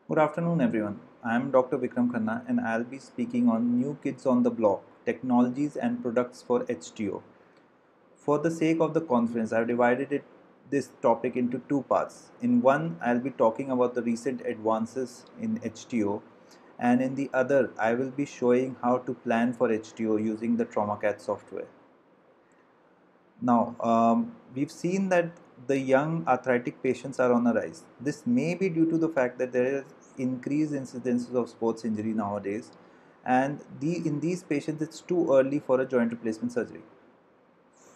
Good afternoon, everyone. I am Dr. Vikram Khanna, and I'll be speaking on New Kids on the Block Technologies and Products for HTO. For the sake of the conference, I've divided this topic into two parts. In one, I'll be talking about the recent advances in HTO, and in the other, I will be showing how to plan for HTO using the TraumaCAT software. Now, we've seen that the young arthritic patients are on a rise. This may be due to the fact that there is increased incidences of sports injury nowadays, and in these patients, it's too early for a joint replacement surgery.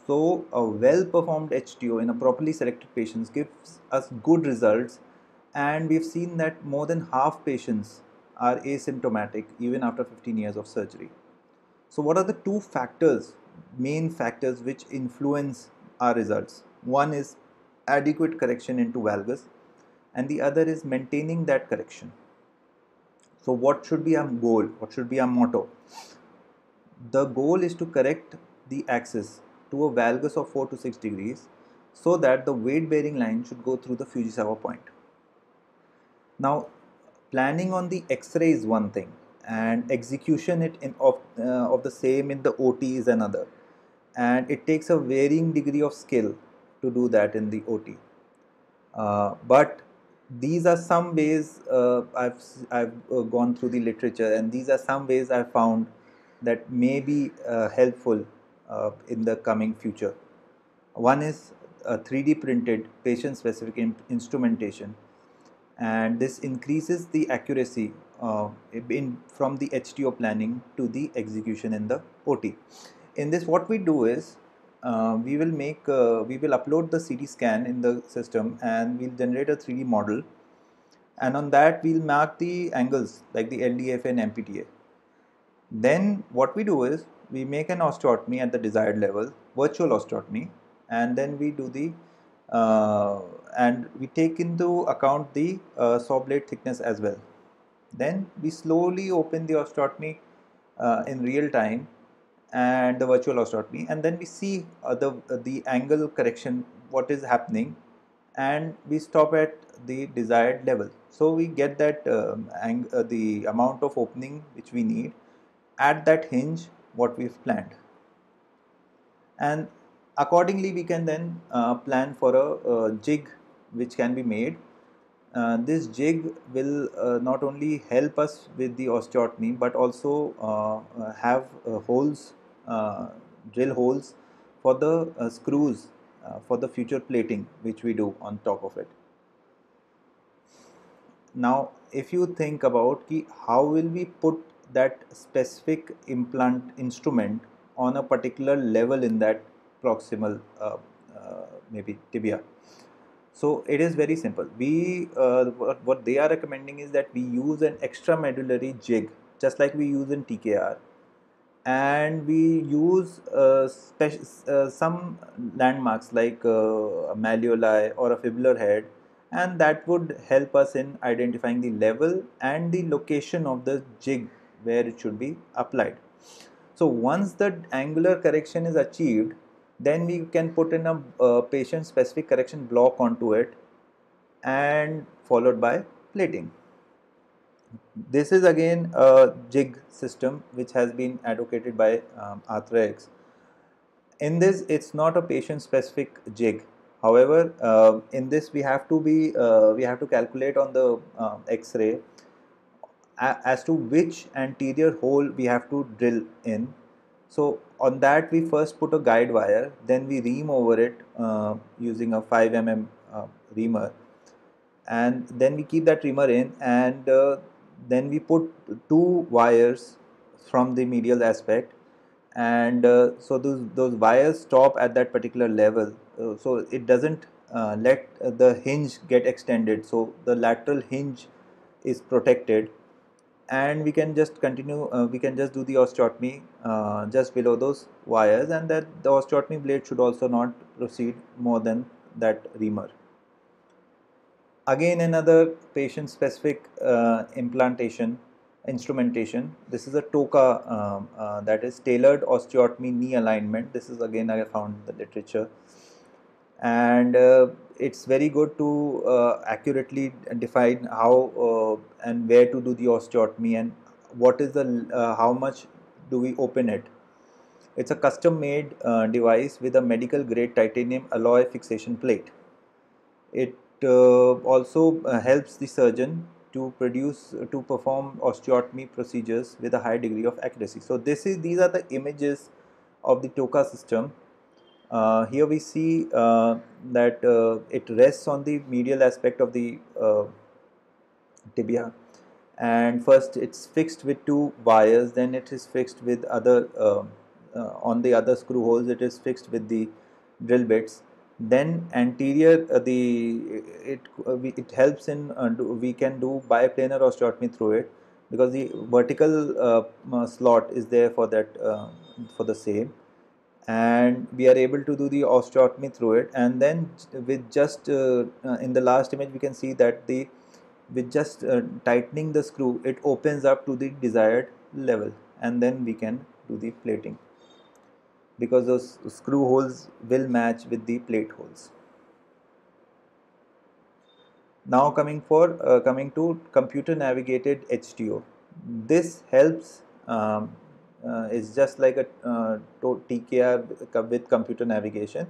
So, a well-performed HTO in a properly selected patients gives us good results, and we've seen that more than half patients are asymptomatic even after 15 years of surgery. So what are the two main factors which influence our results? One is adequate correction into valgus, and the other is maintaining that correction. So what should be our goal? What should be our motto? The goal is to correct the axis to a valgus of 4 to 6 degrees so that the weight bearing line should go through the Fujisawa point. Now, planning on the X-ray is one thing, and execution of the same in the OT is another, and it takes a varying degree of skill to do that in the OT. But these are some ways I've gone through the literature, and these are some ways I found that may be helpful in the coming future. One is 3D printed patient specific instrumentation, and this increases the accuracy from the HTO planning to the execution in the OT. In this, what we do is we will upload the CT scan in the system, and we'll generate a 3D model, and on that we'll mark the angles like the LDF and MPTA. Then what we do is we make an osteotomy at the desired level, virtual osteotomy, and then we do the and we take into account the saw blade thickness as well. Then we slowly open the osteotomy in real time and the virtual osteotomy, and then we see the angle correction, what is happening, and we stop at the desired level. So we get that the amount of opening which we need at that hinge what we've planned, and accordingly we can then plan for a jig which can be made. This jig will not only help us with the osteotomy but also have holes, drill holes for the screws for the future plating which we do on top of it. Now, if you think about how will we put that specific implant instrument on a particular level in that proximal maybe tibia. So it is very simple. What they are recommending is that we use an extramedullary jig, just like we use in TKR, and we use some landmarks like a malleoli or a fibular head, and that would help us in identifying the level and the location of the jig where it should be applied. So once the angular correction is achieved, then we can put in a patient specific correction block onto it and followed by plating. This is again a jig system which has been advocated by Arthrex. In this, it's not a patient specific jig. However, in this we have to calculate on the X-ray as to which anterior hole we have to drill in. So on that we first put a guide wire, then we ream over it using a 5 mm reamer, and then we keep that reamer in, and then we put two wires from the medial aspect, and so those wires stop at that particular level, so it doesn't let the hinge get extended, so the lateral hinge is protected, and we can just continue, we can just do the osteotomy just below those wires, and that the osteotomy blade should also not proceed more than that reamer. Again, another patient specific implantation instrumentation. This is a TOCA, that is tailored osteotomy knee alignment. This is again I found in the literature, and it's very good to accurately define how and where to do the osteotomy, and what is the how much do we open it. It's a custom made device with a medical grade titanium alloy fixation plate. It also helps the surgeon to perform osteotomy procedures with a high degree of accuracy. So these are the images of the TOCA system. Here we see that it rests on the medial aspect of the tibia, and first it's fixed with two wires, then it is fixed with other on the other screw holes it is fixed with the drill bits. Then anterior it helps in we can do biplanar osteotomy through it, because the vertical slot is there for that for the same, and we are able to do the osteotomy through it. And then with just in the last image we can see that the with just tightening the screw it opens up to the desired level, and then we can do the plating, because those screw holes will match with the plate holes. Now coming to computer navigated HTO. This helps is just like a TKR with computer navigation.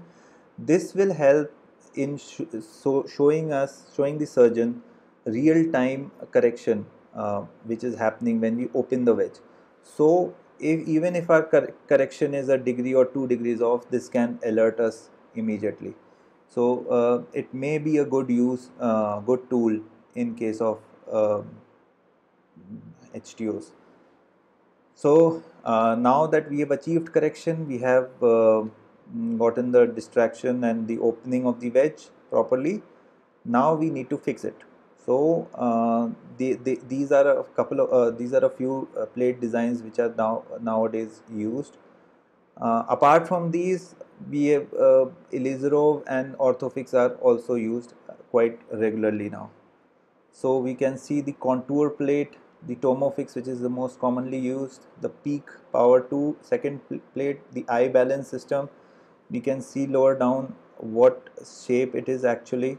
This will help in showing the surgeon real time correction which is happening when we open the wedge. So even if our correction is a degree or 2 degrees off, this can alert us immediately. So it may be a good tool in case of HTOs. So now that we have achieved correction, we have gotten the distraction and the opening of the wedge properly. Now we need to fix it. So these are a couple of these are a few plate designs which are nowadays used. Apart from these, we have Elizarov and Orthofix are also used quite regularly now. So we can see the contour plate, the Tomofix, which is the most commonly used, the peak power 2 second plate, the eye balance system. We can see lower down what shape it is actually.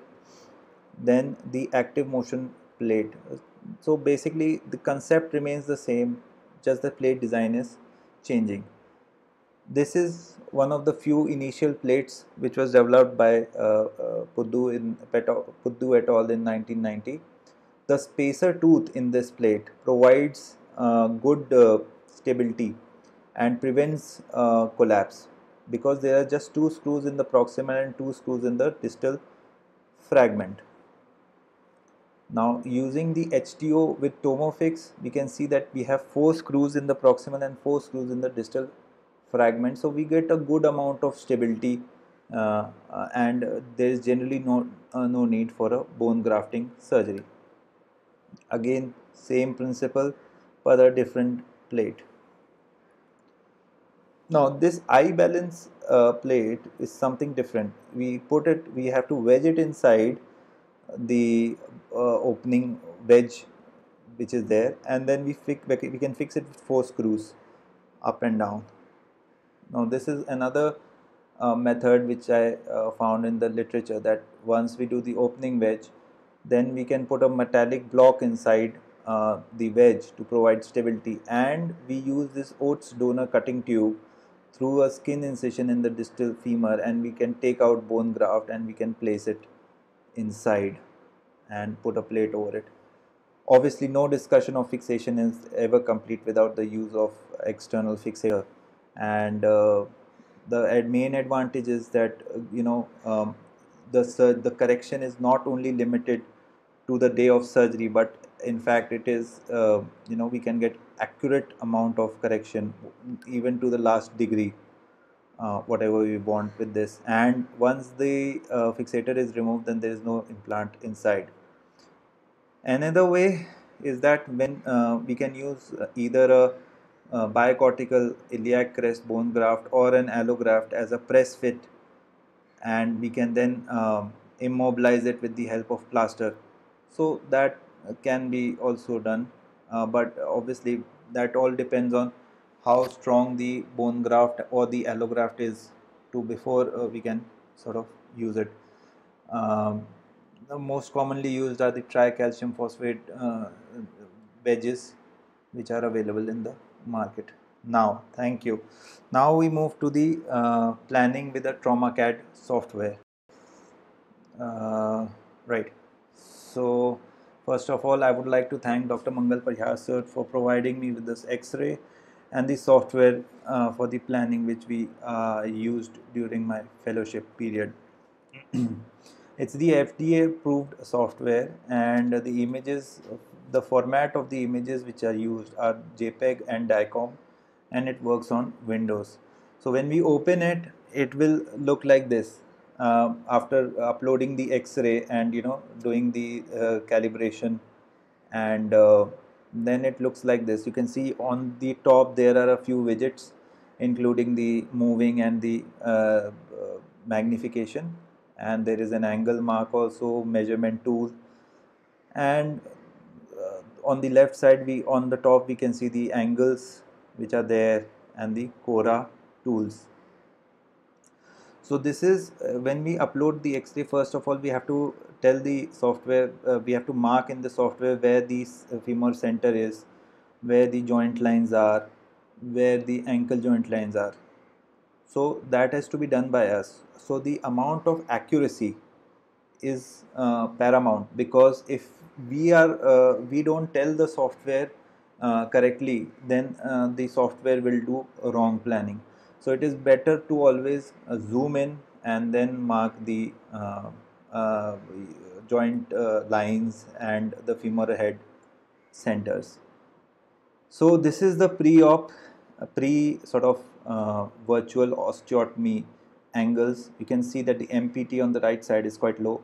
Then the active motion plate. So basically the concept remains the same, just the plate design is changing. This is one of the few initial plates which was developed by Puddu et al. In 1990. The spacer tooth in this plate provides good stability and prevents collapse, because there are just two screws in the proximal and two screws in the distal fragment. Now using the HTO with Tomofix, we can see that we have 4 screws in the proximal and 4 screws in the distal fragment. So we get a good amount of stability and there is generally no need for a bone grafting surgery. Again, same principle but a different plate. Now this eye balance plate is something different. We have to wedge it inside the opening wedge which is there, and then we can fix it with 4 screws up and down. Now this is another method which I found in the literature, that once we do the opening wedge, then we can put a metallic block inside the wedge to provide stability, and we use this Oates donor cutting tube through a skin incision in the distal femur, and we can take out bone graft and we can place it inside and put a plate over it. Obviously, no discussion of fixation is ever complete without the use of external fixator, and the main advantage is that the correction is not only limited to the day of surgery, but in fact it is we can get accurate amount of correction even to the last degree, whatever we want with this. And once the fixator is removed, then there is no implant inside. Another way is that when we can use either a bicortical iliac crest bone graft or an allograft as a press fit, and we can then immobilize it with the help of plaster. So that can be also done, but obviously that all depends on how strong the bone graft or the allograft is to before we can sort of use it. Um, the most commonly used are the tricalcium phosphate wedges, which are available in the market. Now, thank you. Now we move to the planning with the TraumaCAD software. Right. So, first of all, I would like to thank Dr. Mangal Parihar sir for providing me with this X-ray and the software for the planning which we used during my fellowship period. It's the FDA approved software, and the images, the format of the images which are used are JPEG and DICOM, and it works on Windows. So when we open it, it will look like this. After uploading the X-ray and doing the calibration, and then it looks like this. You can see on the top there are a few widgets, including the moving and the magnification, and there is an angle mark also, measurement tool, and on the left side, on the top we can see the angles which are there, and the Cora tools. So this is when we upload the X-ray, first of all we have to tell the software, we have to mark in the software where the femur center is, where the joint lines are, where the ankle joint lines are. So that has to be done by us. So the amount of accuracy is paramount, because if we don't tell the software correctly, then the software will do wrong planning. So it is better to always zoom in and then mark the uh, joint lines and the femur head centers. So this is the pre-op, pre sort of virtual osteotomy angles. You can see that the MPT on the right side is quite low.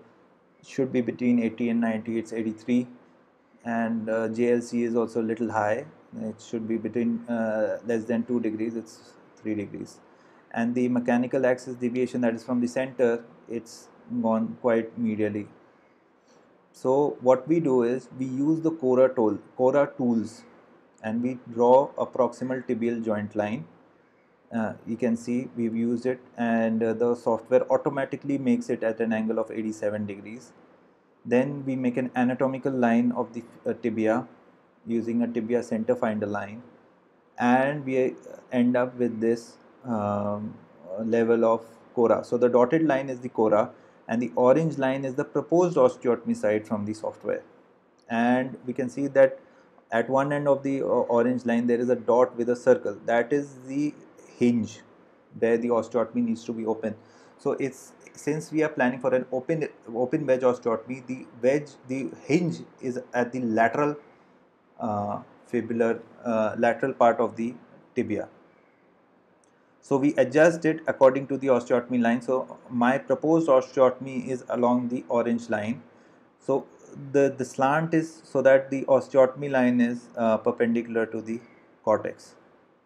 It should be between 80 and 90. It's 83, and JLC is also a little high. It should be between less than 2 degrees. It's 3 degrees. And the mechanical axis deviation, that is from the center, it's gone quite medially. So what we do is we use the Cora tools, and we draw a proximal tibial joint line. You can see we've used it, and the software automatically makes it at an angle of 87 degrees. Then we make an anatomical line of the tibia using a tibia center finder line, and we end up with this level of Cora. So the dotted line is the Cora, and the orange line is the proposed osteotomy site from the software. And we can see that at one end of the orange line there is a dot with a circle. That is the hinge where the osteotomy needs to be open. So it's, since we are planning for an open wedge osteotomy, the hinge is at the lateral fibular lateral part of the tibia. So we adjust it according to the osteotomy line. So my proposed osteotomy is along the orange line. So the slant is so that the osteotomy line is perpendicular to the cortex.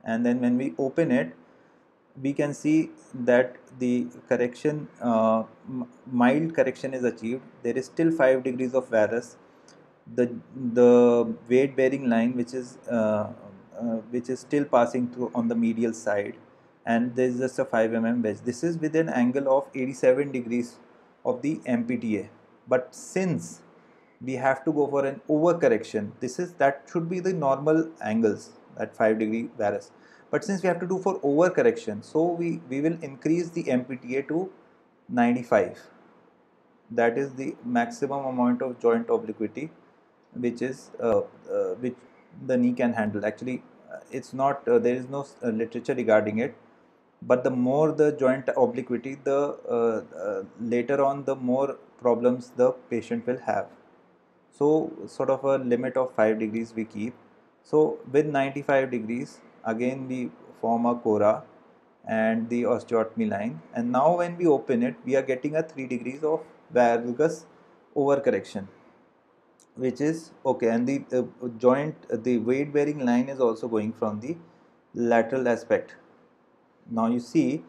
And then when we open it, we can see that the correction, mild correction is achieved. There is still 5 degrees of varus. The weight bearing line which is still passing through on the medial side, and there is just a 5 mm wedge. This is with an angle of 87 degrees of the MPTA. But since we have to go for an overcorrection, that should be the normal angles, that 5-degree varus. But since we have to do for overcorrection, so we will increase the MPTA to 95. That is the maximum amount of joint obliquity which the knee can handle. Actually, it's not, there is no literature regarding it, but the more the joint obliquity, the later on the more problems the patient will have. So sort of a limit of 5 degrees we keep. So with 95 degrees, again we form a Cora and the osteotomy line, and now when we open it, we are getting a 3 degrees of valgus overcorrection, which is okay. And the joint, the weight bearing line is also going from the lateral aspect. Now you see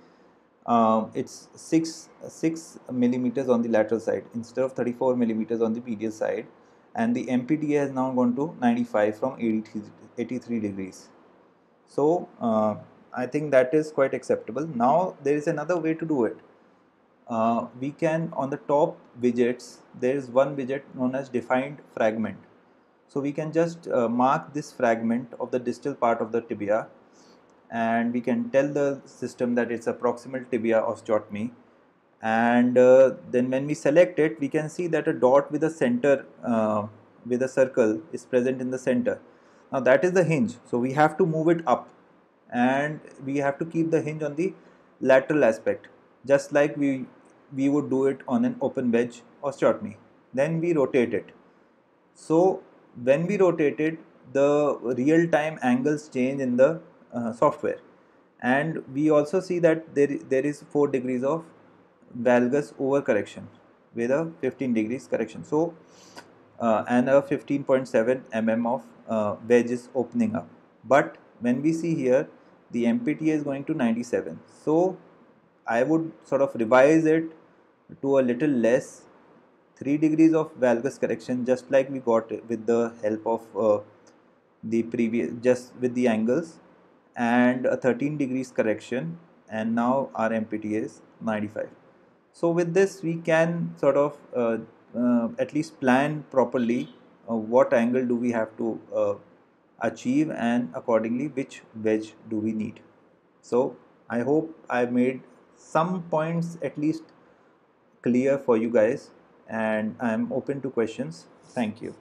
it's 6 millimeters on the lateral side instead of 34 millimeters on the medial side, and the MPTA has now gone to 95 from 83 degrees. So I think that is quite acceptable. Now there is another way to do it. we can, on the top widgets, there is one widget known as defined fragment. So we can just mark this fragment of the distal part of the tibia, and we can tell the system that it's a proximal tibia osteotomy. And then when we select it, we can see that a dot with a center, with a circle, is present in the center. Now that is the hinge, so we have to move it up, and we have to keep the hinge on the lateral aspect, just like we would do it on an open wedge osteotomy. Then we rotate it. So when we rotate it, the real time angles change in the software, and we also see that there is 4 degrees of valgus over correction with a 15 degrees correction. So and a 15.7 mm of wedge is opening up. But when we see here, the MPTA is going to 97. So I would sort of revise it to a little less, 3 degrees of valgus correction, just like we got with the help of the previous, just with the angles, and a 13 degrees correction, and now our MPTA is 95. So with this we can sort of at least plan properly what angle do we have to achieve, and accordingly which wedge do we need. So I hope I made some points at least clear for you guys, and I am open to questions. Thank you.